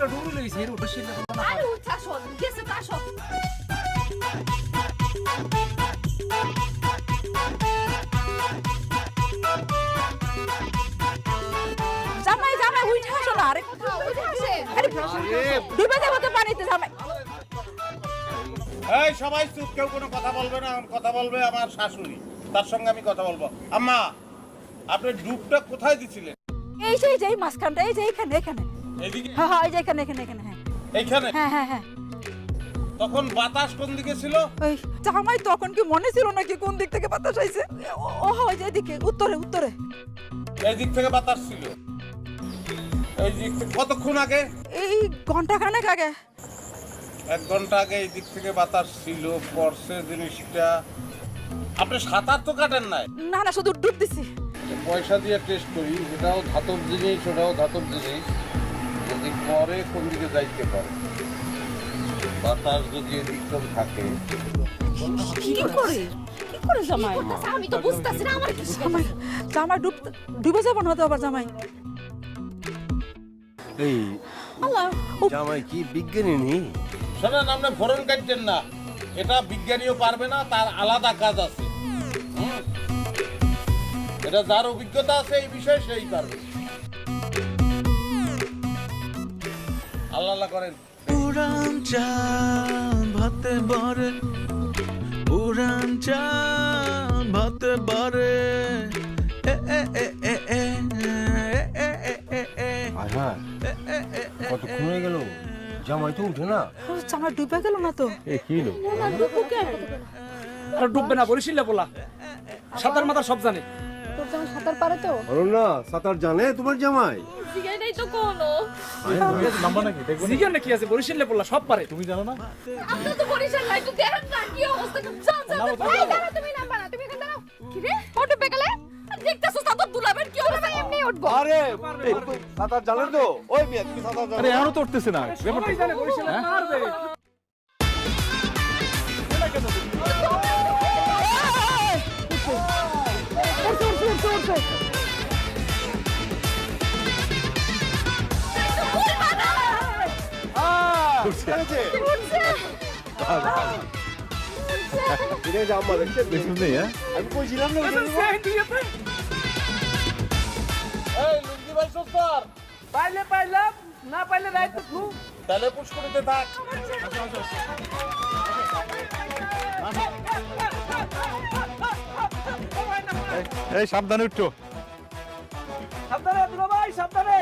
একটা ডুবুল হইছে এর উপর শিল্লা বলবো না আরে উঠা শোন গেছে তা শোন জামাই জামাই উঠে আসো না আরে উঠে আসে আরে ডুবে যাবো তো পানিতে জামাই এই সবাই চুপ, কেউ কোনো কথা বলবে না। এখন কথা বলবে আমার শাশুড়ি, তার সঙ্গে আমি কথা বলবো। আম্মা, আপনি ডুবটা কোথায় দিছিলেন? এই যে মাঝখানটা এই যে এখানে এখানে এইদিকে? হ্যাঁ হ্যাঁ এই যে এখানে এখানে এখানে হ্যাঁ এইখানে? হ্যাঁ হ্যাঁ হ্যাঁ তখন বাতাস কোন দিকে ছিল? ওই জামাই তখন কি মনে ছিল নাকি কোন দিক থেকে বাতাস আইছে ও ওই যে এদিকে উত্তরে উত্তরে এই দিক থেকে বাতাস ছিল। এই দিক থেকে কতক্ষণ আগে? এই ঘন্টা খানেক আগে 1 ঘন্টা আগে এই দিক থেকে বাতাস ছিল, পড়ছে জিনিসটা। আপনি সাঁতার তো কাটেন নাই? না না শুধু ডুব দিছি পয়সা দিয়ে টেস্ট করি, এটাও ধাতব জিনিস, ওটাও ধাতব জিনিস। যদি পরে কোন দিকে যাইতে পারে, বাতাস যদি এদিকটাও থাকে। কি করে জামাই আমি তো বুঝতাছি না আমার কি জামাই জামাই ডুবে যাবো না তো আবার জামাই এই আল্লাহ জামাই কি বিজ্ঞানী নি? শোনেন, আপনি ফোরন কাটছেন না, এটা বিজ্ঞানীও পারবে না, তার আলাদা কাজ আছে। এটা যার অভিজ্ঞতা আছে এই বিষয়ে সেই পারবে। আল্লাহ আল্লাহ করেন। উড়ান চাঁদ ভাতে বারে উড়ান চাঁদ ভাতে বারে এ এ এ এ এ এ এ এ এ আহা কতক্ষণ হয়ে গেল, জামাই তো উঠে না। জামাই ডুবে গেল না তো এ কি হলো? আর ডুববে না বরিশিল্লা বলা সাঁতার মাতার সব জানে তোর জামাই সাঁতার পারে তো বলো না, সাঁতার জানে তোমার জামাই? জিগাই নাই তো কোনো নাম্বার নাকি দেখবো জিজ্ঞাসা কি আছে বরিশিল্লা বলা সব পারে তুমি জানো না আপনি তো বরিশাল নাই তো দেখেন না কি অবস্থা জান জান এই দাঁড়া তুমি নাম্বার না তুমি এখানে দাঁড়াও কি রে ওটা বেকালে দেখতেছো সাদর দুলাবের কি হবে এমনি উঠবো আরে সাঁতার জানেন তো? ওই মিয়া তুমি সাঁতার জানো? আরে এখনো তো উঠতেছে না সবাই জানে বরিশিল্লা পারবে ফিরে যাও আম্মা, দেখছেন? দেখুন নেই হ্যাঁ আমি কইছিলাম না উঠে নিবো। এই লুঙ্গি ভাই সস্তার, পাইলাম না পাইলে রাইত তো তাহলে পুষ্করিতে থাক। এই সাবধানে উঠো সাবধানে দুলা ভাই সাবধানে